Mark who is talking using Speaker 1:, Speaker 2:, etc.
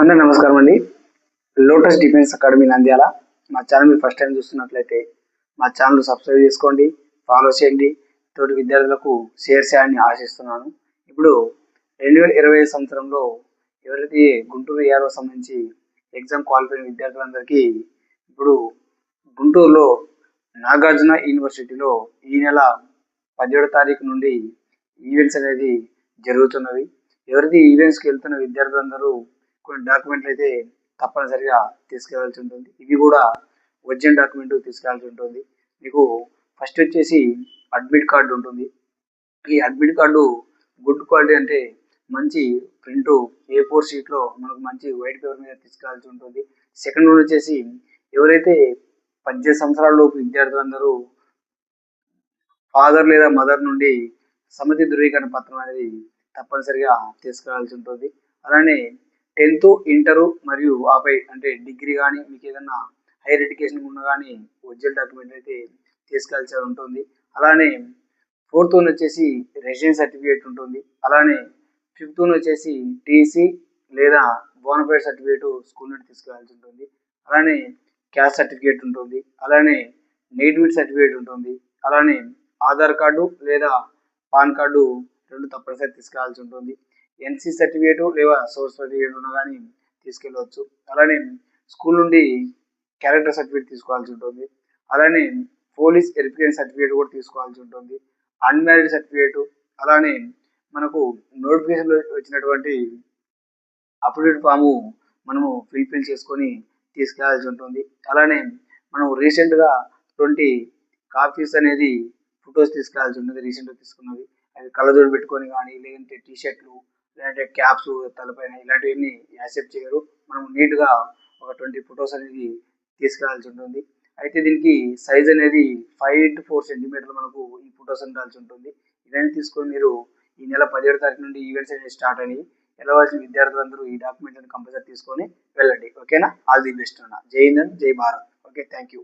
Speaker 1: అందరూ నమస్కారం అండి. Lotus defence academy Nandyal. మా ఛానల్ మీరు ఫస్ట్ టైం చూస్తున్నట్లయితే మా ఛానల్ సబ్స్క్రైబ్ చేసుకోండి, ఫాలో చేయండి, తోటి విద్యార్థులకు షేర్ చేయాలని ఆశిస్తున్నాను. ఇప్పుడు 2020 సంవత్సరంలో ఎవరైతే గుంటూరు ఏఆర్ఓ సంబంధించి ఎగ్జామ్ క్వాలిఫై అయిన విద్యార్థులందరికీ ఇప్పుడు గుంటూరులో నాగార్జున యూనివర్సిటీలో ఈ నెల 17వ తారీఖు నుండి ఈవెంట్స్ అనేది జరుగుతున్నవి. ఎవరైతే ఈవెంట్స్కి వెళ్తున్న విద్యార్థులందరూ కొన్ని డాక్యుమెంట్లు అయితే తప్పనిసరిగా తీసుకెళ్లాల్సి ఉంటుంది. ఇవి కూడా ఒరిజినల్ డాక్యుమెంట్ తీసుకెళ్లాల్సి ఉంటుంది. మీకు ఫస్ట్ వచ్చేసి అడ్మిట్ కార్డు ఉంటుంది. ఈ అడ్మిట్ కార్డు గుడ్ క్వాలిటీ అంటే మంచి ప్రింట్ A4 షీట్లో మనకు మంచి వైట్ పేపర్ మీద తీసుకెళ్లాల్సి ఉంటుంది. సెకండ్ వన్ వచ్చేసి ఎవరైతే 18 సంవత్సరాల లోపు విద్యార్థులందరూ ఫాదర్ లేదా మదర్ నుండి సమ్మతి ధృవీకరణ పత్రం అనేది తప్పనిసరిగా తీసుకెళ్లాల్సి ఉంటుంది. అలానే 10th ఇంటరు మరియు ఆపై అంటే డిగ్రీ కానీ మీకు ఏదన్నా హైయర్ ఎడ్యుకేషన్ ఉన్నా కానీ ఒరిజినల్ డాక్యుమెంట్ అయితే తీసుకెళ్లాల్సి ఉంటుంది. అలానే 4th వన్ వచ్చేసి రెసిడెన్స్ సర్టిఫికేట్ ఉంటుంది. అలానే 5th వన్ వచ్చేసి టీసీ లేదా బోనఫైడ్ సర్టిఫికేట్ స్కూల్ నుండి తీసుకెళ్లాల్సి ఉంటుంది. అలానే క్యాస్ట్ సర్టిఫికేట్ ఉంటుంది. అలానే నేటివిటీ సర్టిఫికేట్ ఉంటుంది. అలానే ఆధార్ కార్డు లేదా పాన్ కార్డు రెండు తప్పనిసరి తీసుకెళ్లాల్సి ఉంటుంది. ఎన్సీ సర్టిఫికేట్ లేదా సోర్స్ సర్టిఫికేట్ ఉన్నా కానీ తీసుకెళ్ళవచ్చు. అలానే స్కూల్ నుండి క్యారెక్టర్ సర్టిఫికేట్ తీసుకోవాల్సి ఉంటుంది. అలానే పోలీస్ వెరిఫికేషన్ సర్టిఫికేట్ కూడా తీసుకోవాల్సి ఉంటుంది. అన్మ్యారీడ్ సర్టిఫికేట్, అలానే మనకు నోటిఫికేషన్లో వచ్చినటువంటి అఫిడవిట్ ఫాము మనము ఫిల్ చేసుకొని తీసుకెళ్లాల్సి ఉంటుంది. అలానే మనం రీసెంట్గా 20 కాపీస్ అనేది ఫొటోస్ తీసుకెళ్లాల్సి ఉంటుంది. రీసెంట్గా తీసుకున్నవి అవి కళ్ళజోడు పెట్టుకొని కానీ లేదంటే టీషర్ట్లు లేదంటే క్యాప్స్ తలపైన ఇలాంటివన్నీ యాక్సెప్ట్ చేయరు. మనం నీట్గా ఒక 20 ఫొటోస్ అనేది తీసుకెళ్లాల్సి ఉంటుంది. అయితే దీనికి సైజ్ అనేది 5x4 సెంటీమీటర్లు మనకు ఈ ఫొటోస్ ఉండాల్సి ఉంటుంది. ఇవన్నీ తీసుకొని మీరు ఈ నెల 17వ తారీఖు నుండి ఈవెంట్స్ అనేవి స్టార్ట్ అయినాయి. వెళ్ళవలసిన విద్యార్థులందరూ ఈ డాక్యుమెంట్లను కంపల్సరీ తీసుకొని వెళ్ళండి. ఓకేనా? ఆల్ ది బెస్ట్ అన్న. జై హింద్, జై భారత్. Okay, thank you.